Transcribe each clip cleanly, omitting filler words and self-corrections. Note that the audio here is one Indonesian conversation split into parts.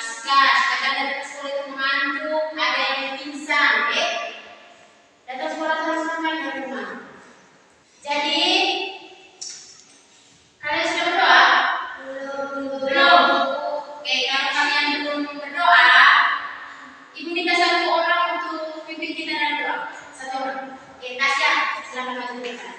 Gas, kadang datang sekolah itu mengantuk, ada yang pingsan, datang sekolah harus makan di rumah. Jadi kalian sudah berdoa? Belum. Oke, kalau kalian belum berdoa, Ibu minta satu orang untuk pimpin kita dalam doa. Satu orang. Oke, Tasya, silakan maju ke depan.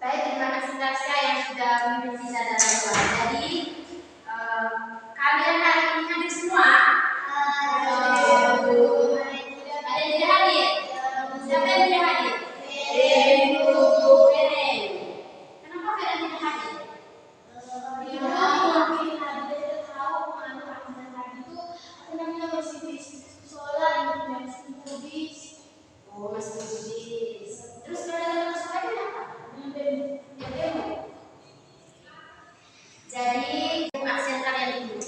Baik, terima kasih Tasya yang sudah memimpin kita dalam doa. Jadi kalian hari ini hadir semua? Ada yang tidak hadir? Siapa yang tidak hadir? Feren. Kenapa Feren tidak hadir? Oh, masih bis. Terus kalau datang ke sekolah ini apa? Demo. Jadi aksen kalian dulu.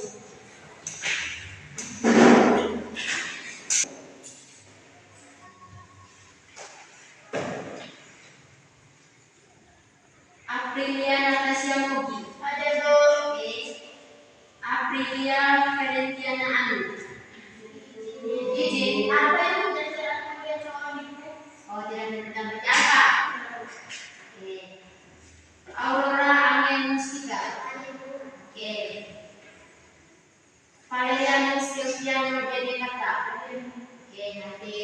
Aprilia Natasha Mugi. Ada dong. Aprilia Valentiana Anu. Izin. Apa itu oh, tidak bertambah apa? Oke. Aurora Angel Mustika. Oke. Valeriano Silviano Benedetta. Oke, nanti.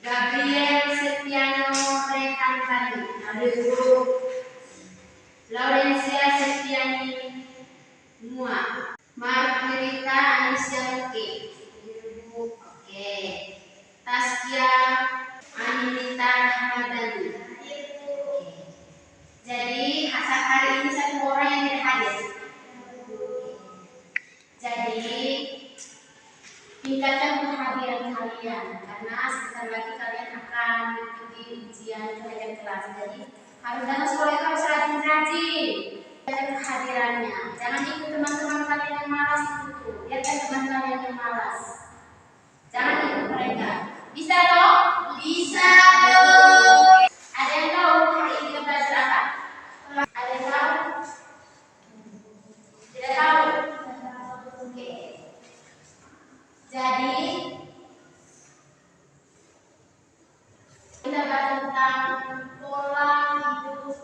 Gabriel Septiano Rekan Bani. Aduh. Laurencia Septiani Mua. Margarita Anisya Muki. Oke. Taskia Anilita Ramadhani. Jadi saat hari ini satu orang yang tidak hadir. Jadi tingkatkan kehadiran kalian karena sebentar lagi kalian akan mengikuti ujian kenaikan kelas. Jadi harus datang sekolah itu harus rajin-rajin. Jaga kehadirannya. Jangan ikut teman-teman kalian yang malas itu. Biarkan teman kalian yang malas. Jangan ikut mereka. Bisa toh? Bisa toh. Ada yang tahu hari ini kita belajar apa? Ada yang tahu? Tidak tahu? Oke. Jadi kita bahas tentang pola hidup.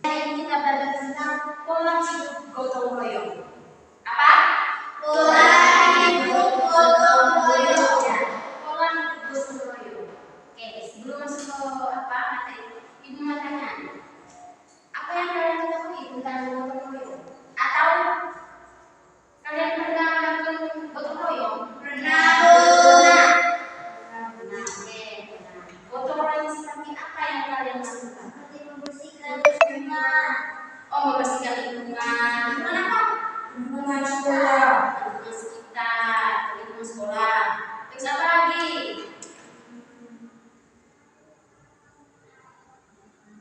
Hari ini kita belajar tentang pola hidup gotong royong. Apa? Pola hidup gotong royong. Ya, pola hidup gotong royong. Oke, sebelum masuk ke materi, Ibu mau tanya, apa yang kalian ketahui tentang gotong royong? Atau kalian pernah melakukan gotong royong? Pernah. Oke. Gotong royong seperti apa yang kalian lakukan? Membersihkan lingkungan. Oh, membersihkan lingkungan. Lingkungan apa? Lingkungan sekolah. Lingkungan sekitar, lingkungan sekolah. Terus apa lagi?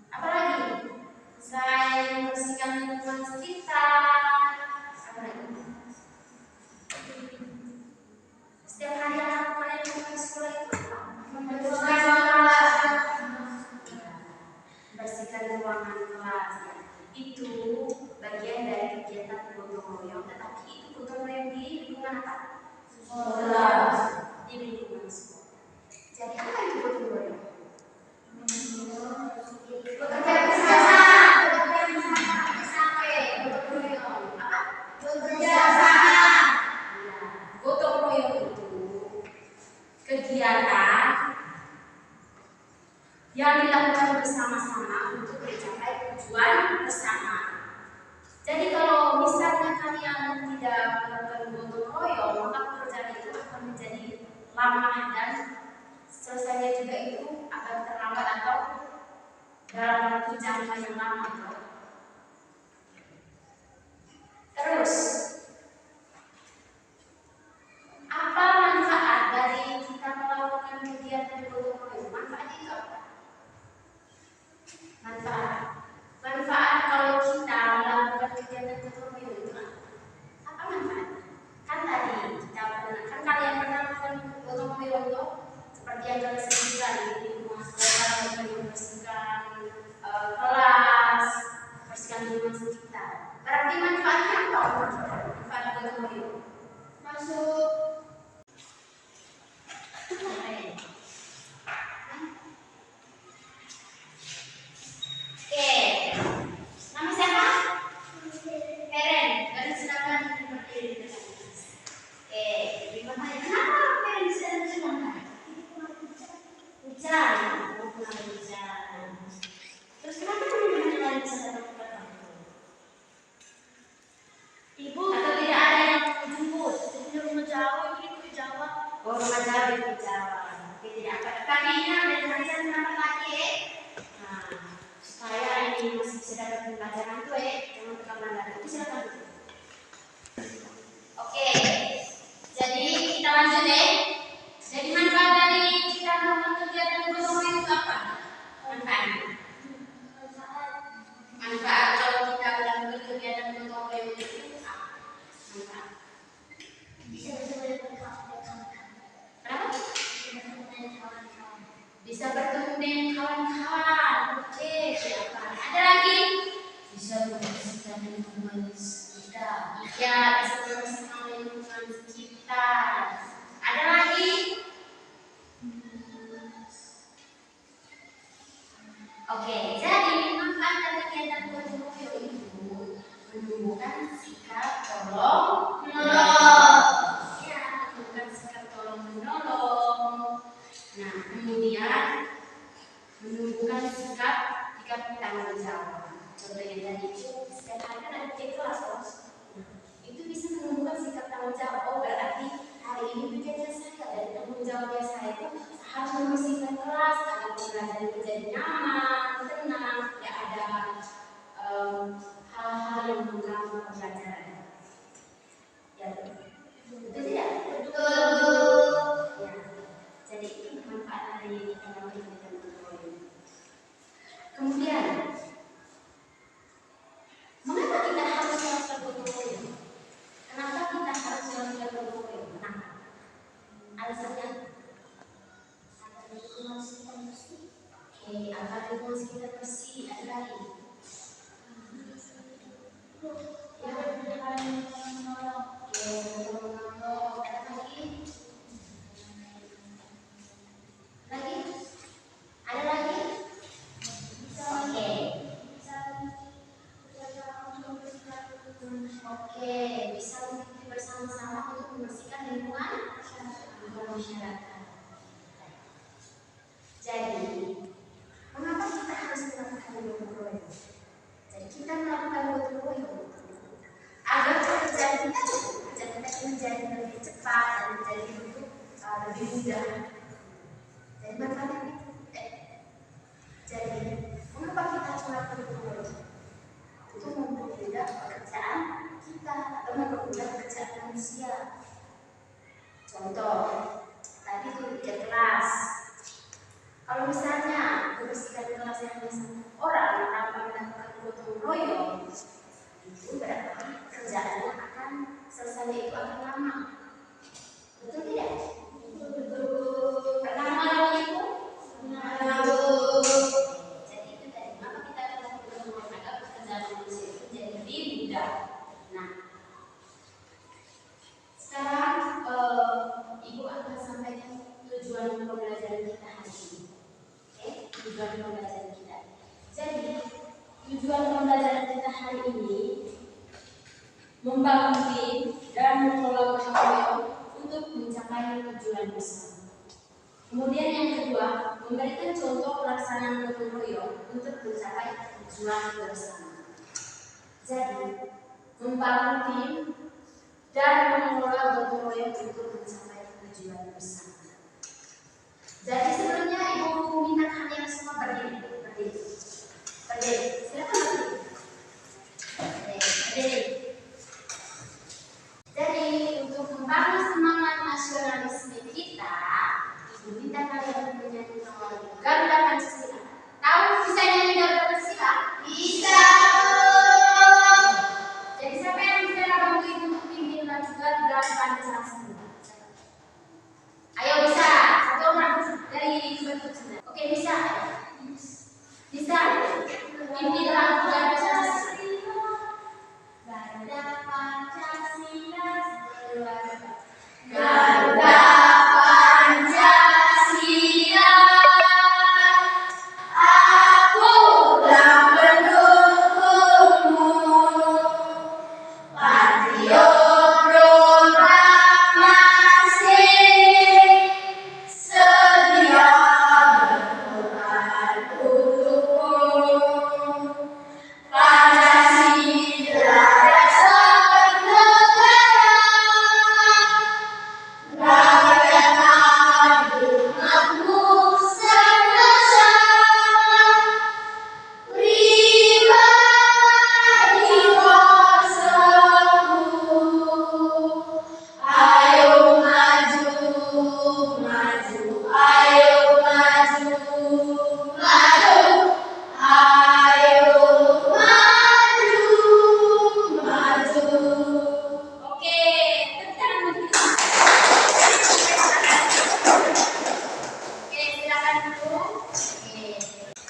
Apa lagi? Selain membersihkan lingkungan sekitar, apa lagi? Setiap hari anak kalian yang di sekolah itu membersihkan ruangan kelas. Itu bagian dari kegiatan gotong royong, tetapi itu gotong royong di lingkungan apa? Sekolah. Di lingkungan sekolah. Jadi apa itu gotong royong? Bekerja bersama. Bekerja sama. Gotong royong itu kegiatan yang dilakukan dilakukan bersama-sama untuk mencapai tujuan bersama. Jadi kalau misalnya kalian tidak melakukan gotong royong, maka pekerjaan itu akan menjadi lama dan selesainya juga itu akan terlambat atau dalam waktu jangka yang lama. Terus, apa manfaat dari kita melakukan kegiatan gotong royong? Manfaat itu apa? Manfaat kalau kita melakukan kegiatan gotong royong itu apa manfaat? Kan tadi kita kan kalian pernah melakukan gotong royong itu seperti yang kalian sebutkan di rumah sekolah, membersihkan kelas, membersihkan lingkungan sekitar. Berarti manfaatnya apa? Manfaat gotong royong. Masuk. Nama siapa? Peren. Garis silakan berdiri di depan. Kenapa Peren bisa bersemangat? Hujan. Hujan. Terus kenapa teman-teman lain bisa datang ke belakang? Ibu atau tidak ada yang menjemput? Ini rumah jauh, ini ke Jawa. Oh, rumah jauh di Jawa. Oke, tidak apa. Tapi ini ada tulisan nama lagi. Nah, supaya ini masih bisa dapat pembelajaran tuh jangan terlalu lama. Itu silakan. Oke, jadi kita lanjut Jadi manfaat dari kita melakukan kegiatan gotong royong itu apa? Manfaat kalau kita melakukan kegiatan gotong royong itu apa? Manfaat. Bisa bertemu dengan kawan-kawan. Kenapa? Bisa bertemu dengan kawan-kawan. Oke, siapa? Ada lagi? Bisa membersihkan lingkungan sekitar. Iya, bisa membersihkan lingkungan sekitar. Ada lagi? Oke, jadi manfaat dari kegiatan gotong royong itu menumbuhkan sikap tolong menolong. Ya, menumbuhkan sikap tolong menolong. Nah, kemudian menumbuhkan sikap tanggung jawab. Contohnya tadi itu setiap hari kan ada di kelas, itu bisa menumbuhkan sikap tanggung jawab. Oh, berarti hari ini tujuannya saya dan tanggung jawabnya saya itu harus membersihkan kelas agar pembelajaran menjadi nyaman, tenang, tidak ada hal-hal yang mengganggu pembelajaran. Ya, betul tidak? Betul. Ya, jadi itu manfaat dari kegiatan gotong royong. Kemudian, mengapa kita harus melakukan gotong royong? Kenapa kita harus melakukan gotong royong? Kenapa? Alasannya? Agar lingkungan sekitar bersih. Oke, agar lingkungan sekitar bersih. Ada lagi? Ya, ada lagi. Oke, menolong. Ada lagi? Lagi? Ada lagi? Oke, bisa mengikuti bersama-sama untuk membersihkan lingkungan masyarakat. Jadi, mengapa kita harus melakukan gotong royong? Jadi kita melakukan gotong royong agar pekerjaan kita menjadi lebih cepat dan menjadi lebih mudah. Jadi manfaatnya itu. Jadi, mengapa kita harus melakukan gotong royong? Untuk mempermudah pekerjaan kita atau mempermudah pekerjaan manusia. Contoh, tadi itu bikin kelas. Kalau misalnya membersihkan kelas yang hanya satu orang tanpa melakukan gotong royong, itu berarti pekerjaannya akan selesainya itu akan lama. Betul tidak? Betul. Pernah mengalami itu? Betul. Jadi itu tadi maka kita melakukan gotong royong agar pekerjaan manusia itu jadi lebih mudah. Nah, sekarang Ibu akan sampaikan tujuan pembelajaran kita hari ini. Oke, tujuan pembelajaran kita. Jadi, tujuan pembelajaran kita hari ini membangun tim dan mengelola gotong royong untuk mencapai tujuan bersama. Kemudian yang kedua, memberikan contoh pelaksanaan gotong royong untuk mencapai tujuan bersama. Jadi, membangun tim dan mengelola gotong royong untuk mencapai tujuan bersama. Jadi sebelumnya Ibu minta kalian semua berdiri. Silakan berdiri. Jadi untuk membangun semangat nasionalisme kita, Ibu minta kalian menyanyi lagu Garuda Pancasila. Tahu bisa nyanyi Garuda Pancasila? Bisa. Jadi siapa yang bisa bantu Ibu untuk pimpin lagu Garuda Pancasila? Ayo bisa, satu orang dari Ibu bentuk sudah. Oke bisa. Bisa. Pimpin lagu Garuda Pancasila. Garuda Pancasila Garuda Pancasila, aku telah mendukungmu, patriot proklamasi, sedia berkorban untukmu. Pancasila dasar negara, rakyat adil makmur serasa, pribadi kuasaku. Ayo maju, ayo maju, ayo maju. Oke, silakan dulu. Oke.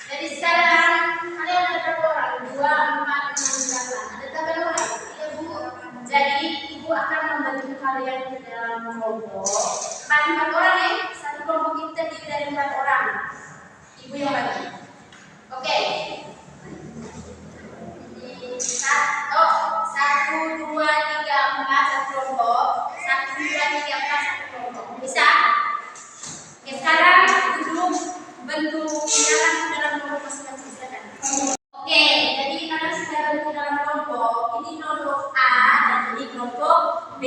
Jadi sekarang kalian ada berapa orang? 2, 4, 6, 8. Ada tabel orang? Iya Bu. Jadi Ibu akan membantu kalian ke dalam kelompok. 4 orang ya. Satu kelompok kita terdiri dari 4 orang. Ibu yang bagi. Oke. 1, 2, 3, 4 satu kelompok. 1, 2, 3, 4 satu kelompok. Bisa? Oke, sekarang duduk bentuk jalan ke dalam kelompok masing-masing. Silakan. Oke, jadi kalian sudah bentuk dalam kelompok. Ini kelompok A dan ini kelompok B.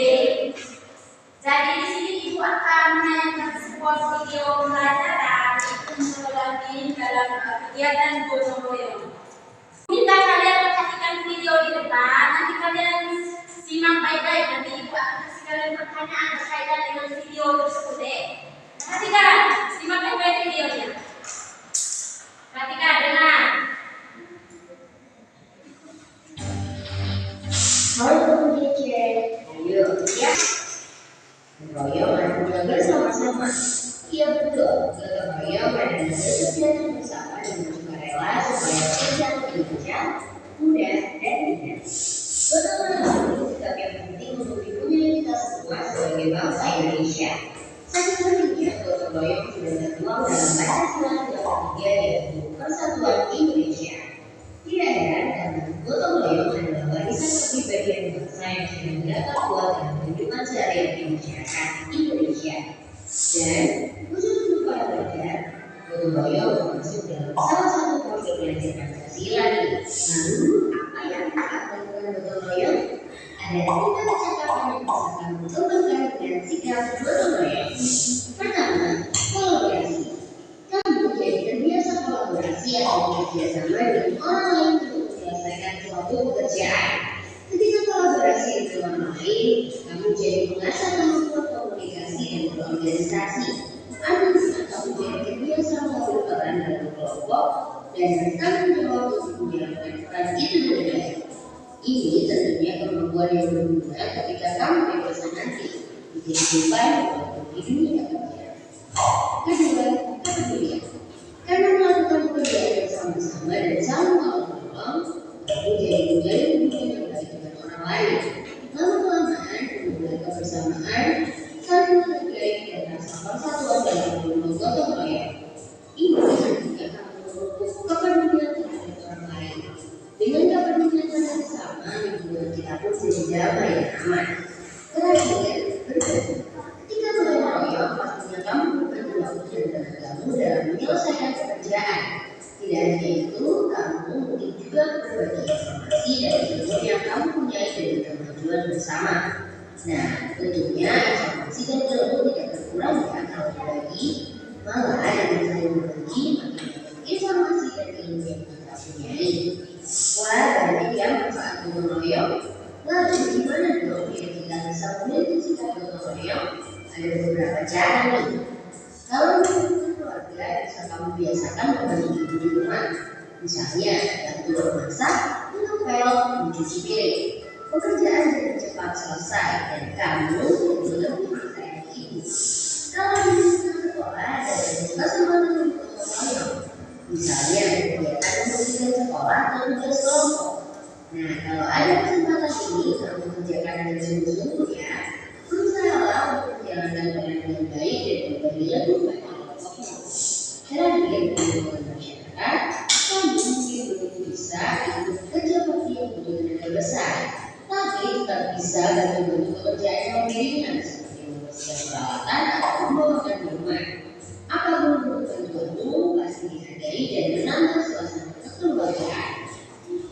Jadi di sini Ibu akan menayangkan sebuah video pembelajaran untuk mendampingi dalam kegiatan gotong royong. Minta kalian perhatikan video di depan, nanti kalian simak baik-baik, nanti Ibu akan kasih kalian pertanyaan berkaitan dengan video tersebut. Perhatikan, simak baik-baik videonya. Perhatikan, dengar. Halo teman-teman, ayo ya, royong dan bersama-sama. Iya betul, gotong royong adalah kegiatan bersama dengan sukarela supaya kerja lebih lancar, mudah dan ringan. Gotong royong itu sikap yang penting untuk dipunyai kita semua sebagai bangsa Indonesia. Sejujurnya gotong royong sudah tertuang dalam Pancasila 23 yaitu Persatuan Indonesia. Tidak heran karena gotong royong adalah warisan kepribadian bangsa yang sudah mendapat kuat dalam kehidupan sehari-hari masyarakat Indonesia. Dan khusus untuk para pelajar, gotong royong termasuk dalam salah satu program belajar Pancasila nih. Lalu apa yang akan melakukan gotong royong? Ada 3 percakapan yang bisa kamu kembangkan dengan sikap gotong royong. Pertama, kolaborasi. Kamu jadi terbiasa kolaborasi atau bekerja sama dengan orang lain untuk menyelesaikan suatu pekerjaan. Ketika kolaborasi dengan orang lain, kamu jadi mengasah kemampuan komunikasi dan berorganisasi. Artinya, kamu jadi terbiasa mengambil peran dalam kelompok dan bertanggung jawab untuk menjalankan peran itu dengan baik. Ini tentunya kemampuan yang berguna ketika kamu dewasa nanti di kehidupan maupun di dunia kerja. Kedua, kepedulian. Karena melakukan pekerjaan bersama-sama dan saling tolong-menolong, kamu jadi menjalin hubungan yang baik dengan orang lain. Lama-kelamaan, hubungan kebersamaan saling menghargai dan rasa persatuan dalam kelompok gotong royong. Ini juga akan memupuk kepedulian terhadap orang lain. Dengan kepedulian yang sama, hubungan kita pun jadi damai dan aman. Terakhir, berbagi. Ketika gotong royong, pastinya kamu membantu waktu dan tenagamu dalam menyelesaikan itu kamu mungkin juga berbagi informasi dan ilmu yang kamu punya dari kemajuan bersama. Nah, tentunya informasi dan ilmu tidak berkurang ya kalau berbagi, malah dengan saling berbagi makin banyak informasi dan ilmu yang kita punyai. Wah, banyak ya manfaat gotong royong. Lalu gimana dong biar kita bisa memiliki sikap gotong royong? Ada beberapa cara nih. Kalau menurut keluarga bisa kamu biasakan berbagi ilmu di rumah. Misalnya, bantu memasak, mengepel, mencuci piring. Pekerjaan jadi cepat selesai dan kamu belum dipercaya ibu. Kalau di sekolah ada juga semangat gotong royong. Misalnya kegiatan membersihkan sekolah atau tugas kelompok. Nah, kalau ada kesempatan ini kamu kerjakan dengan sungguh-sungguh ya. Berusahalah untuk menjalankan peran dengan baik dan berbagi lebih banyak kelompokmu. Terakhir, di lingkungan masyarakat, kamu mungkin belum bisa ikut kerja bakti yang butuh tenaga besar, tapi tetap bisa bantu-bantu pekerjaan yang lebih ringan seperti membersihkan peralatan atau membawakan minuman. Apapun bentuk bantuanmu pasti dihargai dan menambah suasana kekeluargaan.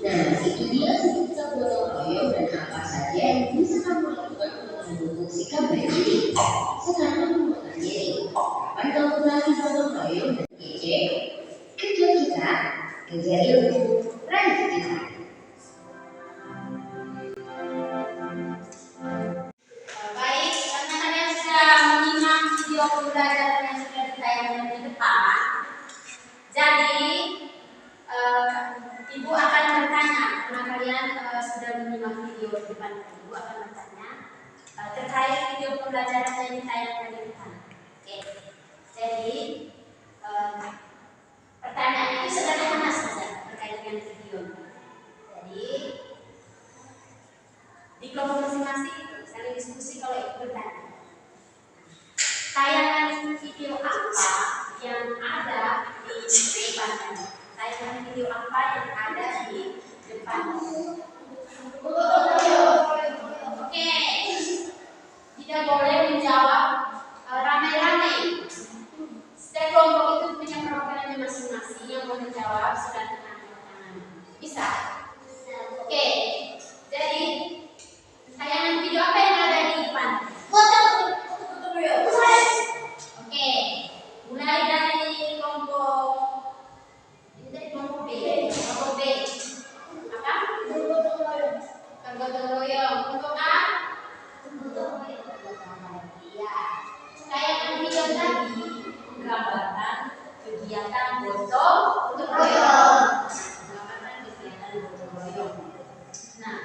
Nah, itu dia sikap gotong royong dan apa saja yang bisa kamu lakukan untuk mendukung sikap baik ini. Sekarang aku mau tanya nih, kapan kamu lagi gotong royong dan kece? Kerja kita, kerja ilmu, raih kita. Baik, karena kalian sudah menyimak video pembelajaran yang sudah ditayangkan di depan, jadi Ibu akan bertanya, karena kalian sudah menyimak video di depan, Ibu akan bertanya terkait video pembelajaran yang ditayangkan di depan. Oke, jadi pertanyaan itu sederhana saja terkait dengan video. Jadi di kelompok masing-masing saling diskusi kalau Ibu bertanya. Tayangan video apa yang ada di depan? Tayangan video apa yang ada di depan? Oke, tidak boleh menjawab rame-rame. Setiap kelompok itu punya programnya masing-masing yang mau menjawab silakan angkat tangan. Bisa? Oke, jadi tayangan video apa yang ada di depan? Oke, mulai dari kelompok B. Kelompok B. Apa? Gotong royong. Kelompok A? Iya. Tayangan video tadi menggambarkan kegiatan gotong royong. Menggambarkan kegiatan gotong royong. Nah,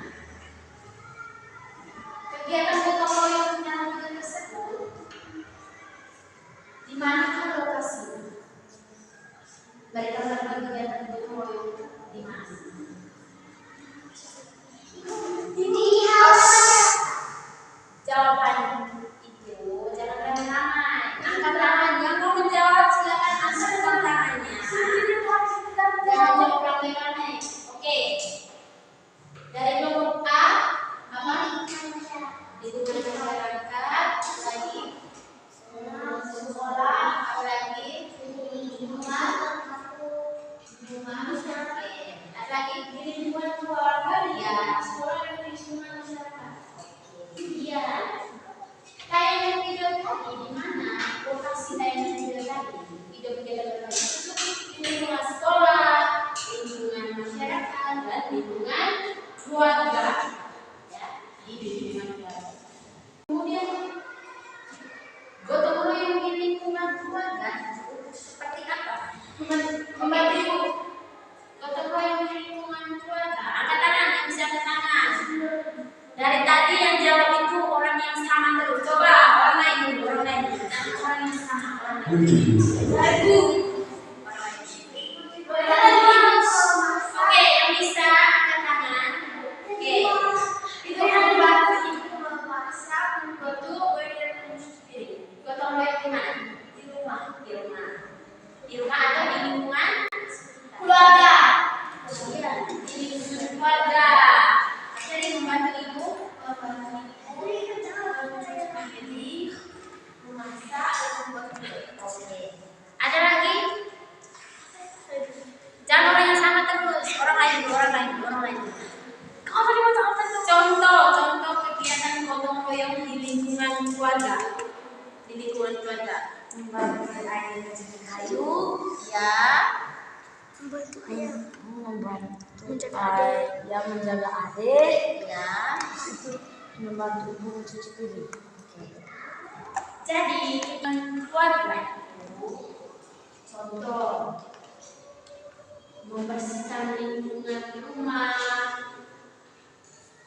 kegiatan gotong royong dalam video tersebut di manakah lokasinya? Mereka melakukan kegiatan gotong royong di mana? Jawaban itu jangan ramai-ramai. Angkat tangan yang mau menjawab silakan angkat tangannya. Jangan jawab ramai-ramai. Oke. Dari kelompok A apa? Lingkungan masyarakat. Lagi sekolah. Apa lagi? Lingkungan. Ada lagi lingkungan keluarga ya. Sekolah dan lingkungan masyarakat. Iya. Tayangan video tadi di mana lokasi tayangan video tadi? Video-video tadi di lingkungan sekolah, lingkungan masyarakat, dan lingkungan keluarga. Ya, di lingkungan keluarga. Kemudian gotong royong di lingkungan keluarga seperti apa? Membantu Ibu. Gotong royong di lingkungan keluarga. Angkat tangan yang bisa angkat tangan. Dari tadi yang jawab itu orang yang sama terus. Coba orang lain dulu, orang lain dulu. Orang yang sama, orang lain. Ibu. Oke, yang bisa angkat tangan. Oke. Itu yang membantu Ibu memasak, membantu gotong royong di mana? Di rumah. Di rumah. Di rumah atau di lingkungan keluarga. Iya, di lingkungan keluarga. Jadi membantu Ibu memasak dan membuat. Oke. Ada lagi? keluarga, di lingkungan keluarga. Membantu air mencuci kayu, ya. Membantu Ya menjaga adik, ya. Membantu ibu mencuci piring. Jadi keluarga itu contoh membersihkan lingkungan rumah,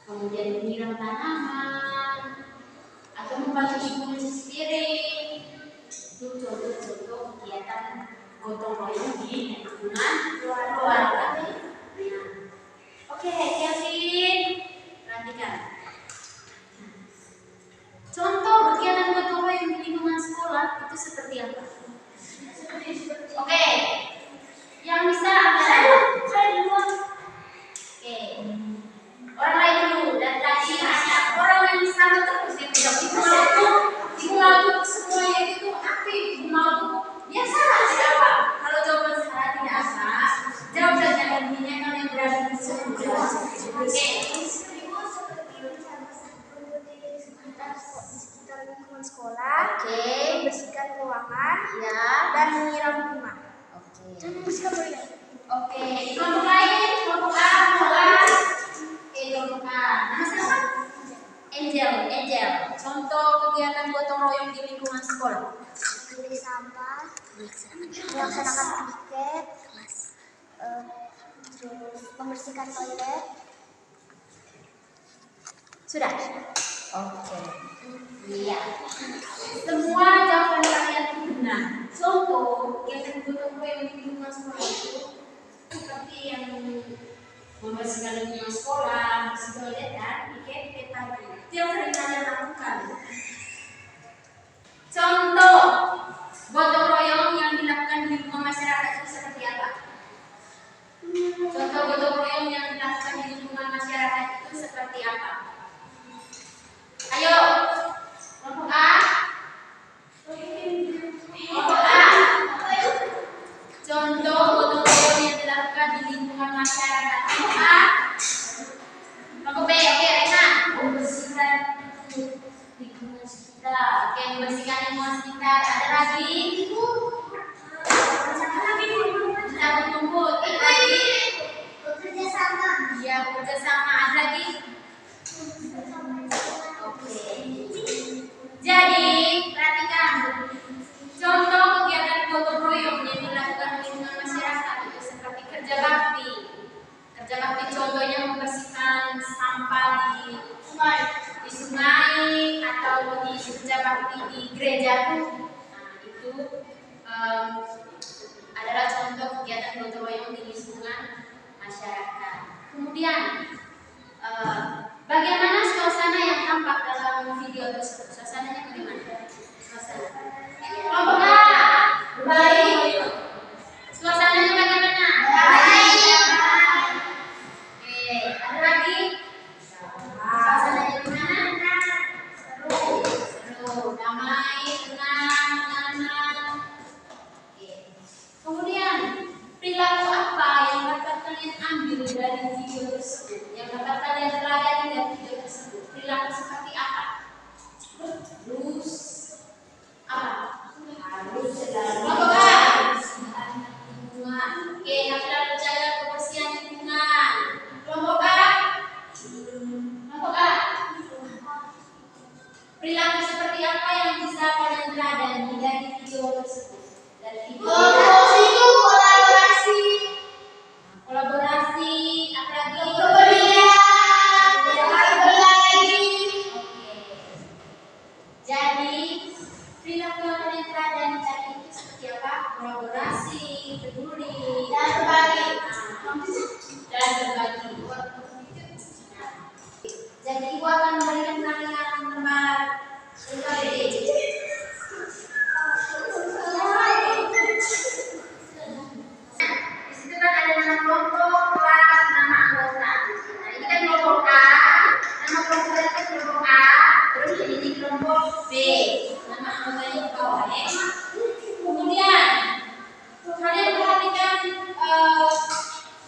kemudian menyiram tanaman, atau membantu ibu mencuci piring. Itu contoh-contoh kegiatan gotong royong di lingkungan keluarga. Oke, Kevin, perhatikan. Contoh kegiatan gotong royong di lingkungan sekolah itu seperti apa? Oke, yang bisa saya duluan. Oke, orang lain dulu. Dan tadi hanya orang yang sama terus yang tidak dimulai semuanya itu aktif, biasa siapa? Kalau jawaban salah tidak apa, jawab saja intinya kalian berani disebut. Oke. Sekolah, membersihkan ruangan, Ya. dan menyiram rumah. Oke. Boleh. Oke. Kelompok lain, kelompok A, kelompok A. Oke, kelompok A. Nama siapa? Angel. Contoh kegiatan gotong royong di lingkungan sekolah. Pilih sampah, melaksanakan piket, terus membersihkan toilet. Sudah? Oke. Iya. Semua jawaban kalian benar. Contoh kegiatan gotong royong di lingkungan sekolah itu seperti yang membersihkan lingkungan sekolah, bersih toilet dan piket tadi. Itu yang sering kalian lakukan. Contoh gotong royong yang dilakukan di lingkungan masyarakat itu seperti apa? Contoh gotong royong yang dilakukan di lingkungan masyarakat itu seperti apa? Ayo, kelompok A. Kelompok A. Contoh gotong royong yang dilakukan di lingkungan masyarakat. Kelompok A. Kelompok B. Oke, Rena. Membersihkan lingkungan sekitar. Oke, membersihkan lingkungan sekitar. Ada lagi? Cabut rumput. Ada lagi? Bekerja sama. Iya, bekerja sama. Ada lagi? Oke. Jadi, perhatikan. Contoh kegiatan gotong royong yang dilakukan di lingkungan masyarakat itu seperti kerja bakti. Kerja bakti contohnya membersihkan sampah di sungai atau di kerja bakti di gereja. Nah, itu adalah contoh kegiatan gotong royong di lingkungan masyarakat. Kemudian bagaimana suasana yang tampak dalam video tersebut? Suasananya bagaimana? Kelompok A, baik. Suasananya bagaimana? Baik. Oke, ada lagi? Suasananya bagaimana? Seru, damai, tenang, nyaman. Oke. Kemudian perilaku apa yang dapat kalian ambil dari video tersebut? Yang dapat kalian teladani dari video tersebut? Perilaku seperti apa? Harus kelompok A. Lingkungan. Oke, haruslah menjaga kebersihan lingkungan. Kelompok A. Kelompok A. Perilaku seperti apa yang bisa kalian teladani dari video tersebut? Dari video kolaborasi, apa lagi? Jadi perilaku yang kalian teladani tadi itu seperti apa? Kolaborasi, peduli, dan berbagi. Jadi ibu akan memberikan kalian lembar LKPD. Di situ kan ada nama kelompok, kelas, nama anggota. Nah, ini kan kelompok A, nama kelompok itu kelompok A, terus ini kelompok B. Nama anggotanya di bawah ya. Kemudian kalian perhatikan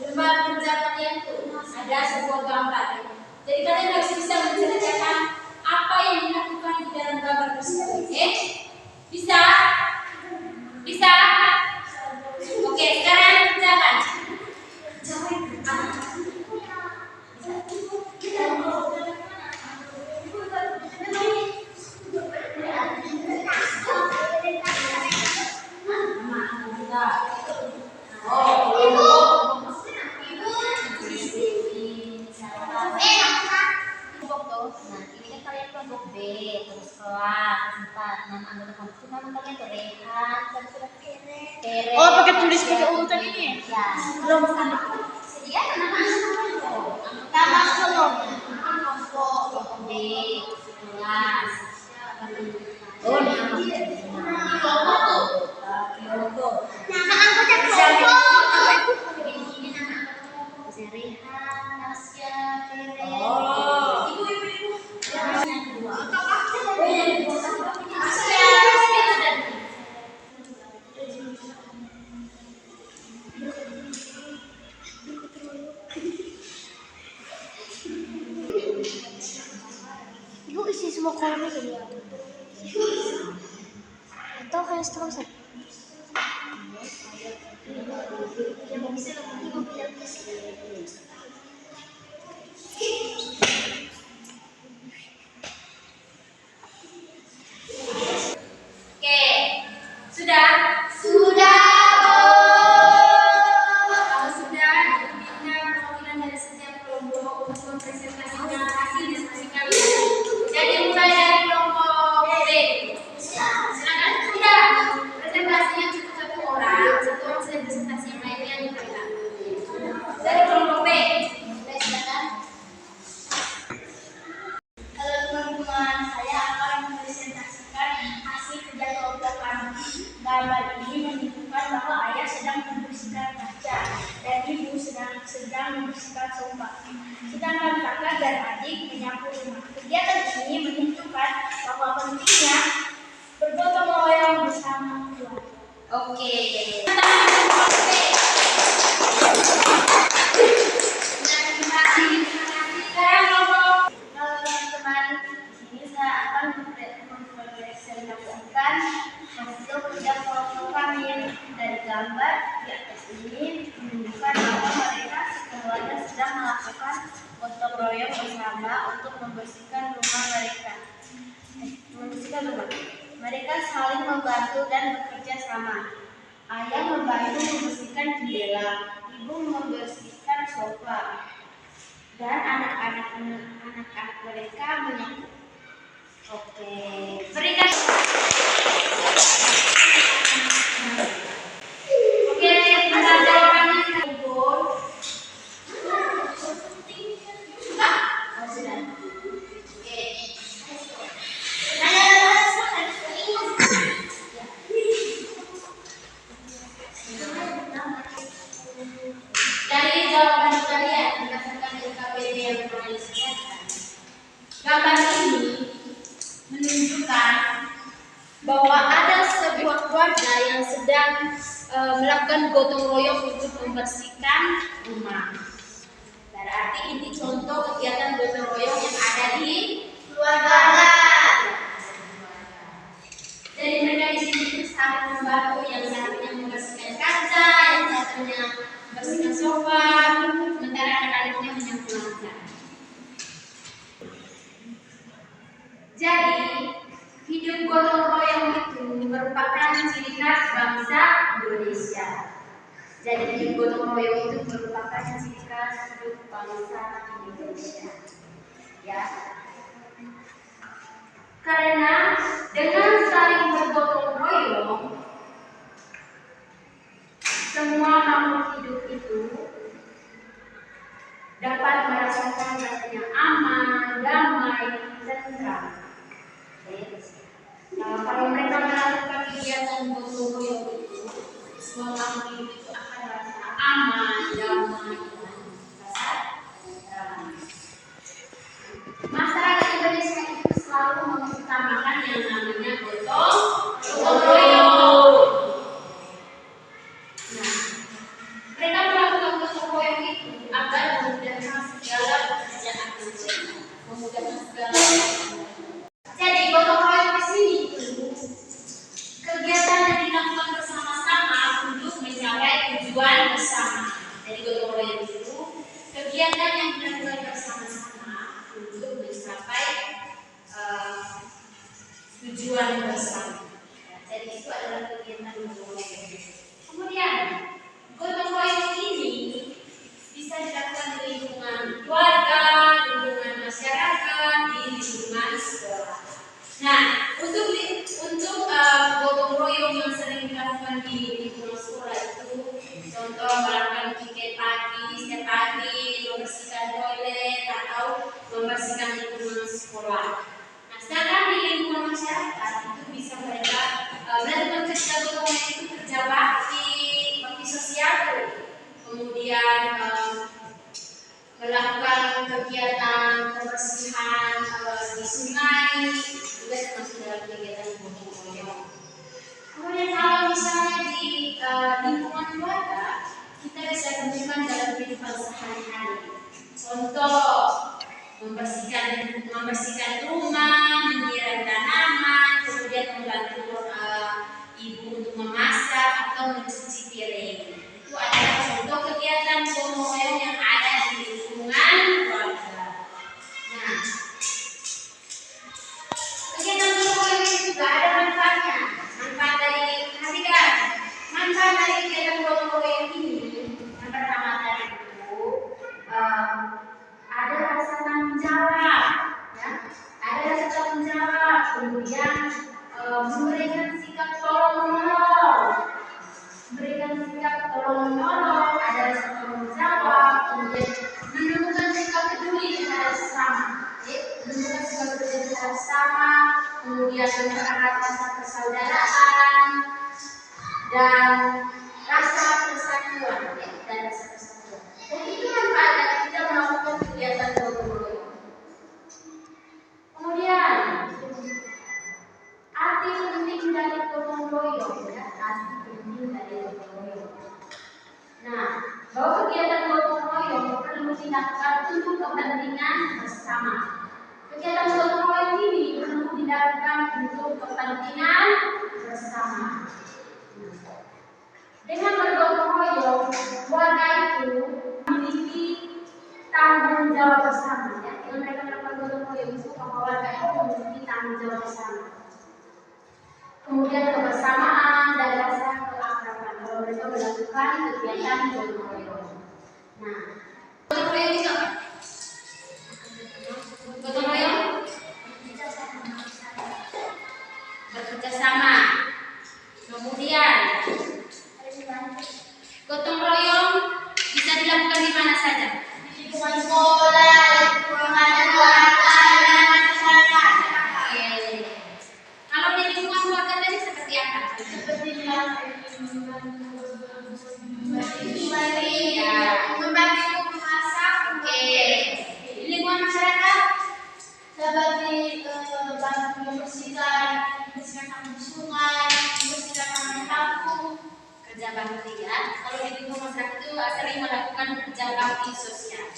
lembar kerja kalian tuh ada sebuah gambar. Jadi kalian harus bisa menceritakan apa yang dilakukan di dalam gambar tersebut. terus. Oke, sudah? Sudah. Kalau sudah, diminta perwakilan dari setiap kelompok untuk mempresentasikan hasil diskusi kalian. Jadi mulai dari kelompok B. Silakan. Sudah. Presentasinya cukup satu orang saja presentasi, yang lainnya diberikan. Dari kelompok B. Silakan. Halo teman-teman, saya akan mempresentasikan hasil kerja kelompok kami. Gambar ini menunjukkan bahwa ayah sedang membersihkan kaca dan ibu sedang membersihkan sofa. Sedangkan kakak dan adik menyapu rumah. Kegiatan ini menunjukkan bahwa pentingnya bergotong royong bersama keluarga. Oke. Halo teman-teman, di sini saya akan mempresentasikan hasil kerja kelompok kami. Dari gambar di atas ini menunjukkan bahwa mereka sekeluarga sedang melakukan gotong royong bersama untuk membersihkan rumah mereka. Mereka saling membantu dan bekerja sama. Ayah membantu membersihkan jendela, ibu membersihkan sofa, dan anak-anak mereka menyapu. Oke. Berikan. Oke, ada jawabannya Ibu. Sudah. Oh, sudah. Oke. Dari jawaban kalian berdasarkan LKPD yang pernah disediakan, gambar ini menunjukkan bahwa ada sebuah keluarga yang sedang melakukan gotong royong untuk membersihkan rumah. Berarti ini contoh kegiatan gotong royong yang ada di keluarga. Jadi mereka di sini itu saling membantu, yang satunya membersihkan kaca, yang satunya membersihkan sofa, sementara anak-anaknya menyapu lantai. Jadi hidup gotong royong itu merupakan ciri khas bangsa Indonesia. Jadi hidup gotong royong itu merupakan ciri khas hidup bangsa Indonesia. Ya. Karena dengan saling bergotong royong, semua makhluk hidup itu dapat merasakan rasanya aman, damai, tentram. Kalau mereka melakukan kegiatan gotong royong itu, semua makhluk hidup itu akan merasa aman, damai, dan rasa tentram. Masyarakat Indonesia itu selalu mengutamakan yang namanya gotong royong. Nah, mereka melakukan gotong royong itu agar memudahkan segala pekerjaan manusia, memudahkan segala. Jadi gotong royong di sini itu kegiatan yang dilakukan bersama-sama untuk mencapai tujuan bersama. Jadi gotong royong itu kegiatan yang dilakukan bersama-sama untuk mencapai tujuan bersama. Jadi itu adalah kegiatan gotong royong. Kemudian gotong royong ini bisa dilakukan di lingkungan keluarga, lingkungan masyarakat, di lingkungan sekolah. Nah, untuk gotong royong yang sering dilakukan di lingkungan sekolah itu, contoh melakukan piket pagi, setiap pagi membersihkan toilet atau membersihkan lingkungan sekolah. Nah, sedangkan di lingkungan masyarakat itu bisa mereka melakukan kerja gotong royong itu kerja bakti sosial, kemudian melakukan kegiatan kebersihan di sungai, juga termasuk dalam kegiatan gotong royong. Kemudian kalau misalnya di lingkungan keluarga, kita bisa temukan dalam kehidupan sehari-hari. Contoh membersihkan rumah, menyiram tanaman, kemudian membantu ibu mempererat rasa persaudaraan dan rasa persatuan, ya, dan rasa persatuan. Begitu manfaatnya kita melakukan kegiatan gotong royong. Kemudian arti penting dari gotong royong, ya, arti penting dari gotong royong. Nah, bahwa kegiatan gotong royong perlu dilakukan untuk kepentingan bersama. Kegiatan gotong royong ini perlu dilakukan untuk kepentingan bersama. Dengan bergotong royong, warga itu memiliki tanggung jawab bersama. Ya, dengan mereka melakukan gotong royong itu, warga itu memiliki tanggung jawab bersama. Kemudian kebersamaan dan rasa keakraban kalau mereka melakukan kegiatan gotong royong. Nah, gotong royong itu apa? Gotong royong bekerja sama. Kemudian gotong royong bisa dilakukan di mana saja. Di lingkungan sekolah, lingkungan keluarga, dan masyarakat. Kalau di lingkungan keluarga tadi seperti apa? Seperti Membantu memasak. Oke. Di lingkungan masyarakat seperti bantu membersihkan sungai, membersihkan kampung. kerja bakti, ya. Kalau di lingkungan masyarakat itu sering melakukan kerja bakti sosial.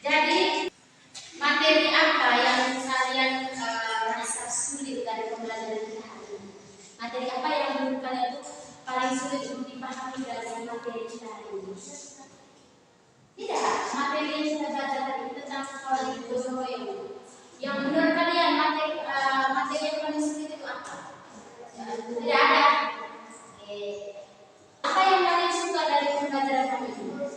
Jadi materi apa yang kalian merasa sulit dari pembelajaran kita hari ini? Materi apa yang menurut kalian itu paling sulit untuk dipahami dari materi kita hari ini? Tidak, materi yang kita belajar tadi tentang sekolah di gotong royong. Yang menurut kalian materi yang paling sulit itu apa? Tidak ada. Apa yang kalian suka dari pembelajaran kami ini?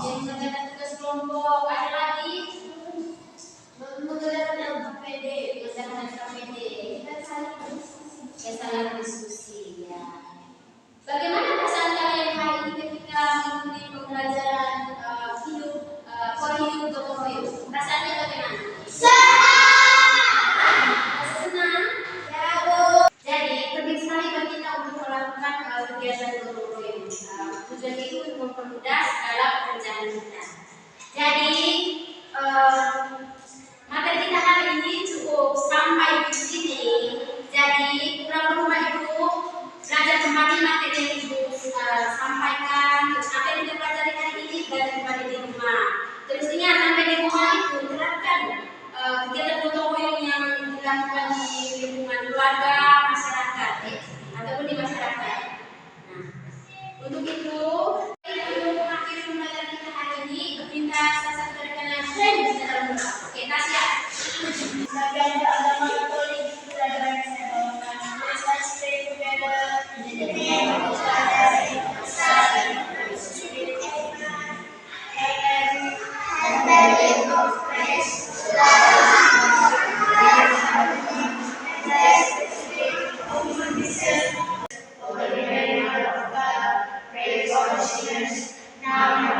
Yang kegiatan tugas kelompok, ada lagi mengerjakan KPD, saling diskusi, ya. Bagaimana perasaan kalian hari ini ketika mengikuti pembelajaran pola hidup gotong royong? Perasaannya bagaimana? Senang? Ya, Bu. Jadi penting sekali bagi kita untuk melakukan kegiatan gotong royong. Tujuan itu untuk mempermudah segala pekerjaan kita. Jadi materi kita hari ini cukup sampai di sini. Jadi kurang lupa Ibu belajar kembali materi yang Ibu sampaikan. Apa yang kita pelajari hari ini belajar kembali di rumah. Terus ingat sampai di rumah itu terapkan kegiatan gotong royong yang dilakukan di lingkungan keluarga, masyarakat, ya, ataupun di masyarakat. Nah, untuk itu mengakhiri pembelajaran kita hari ini, minta salah satu dari kalian secara mudah. Oke, Tasya. Belajar agama Katolik, pelajaran yang saya bawakan. Let's stay together. Now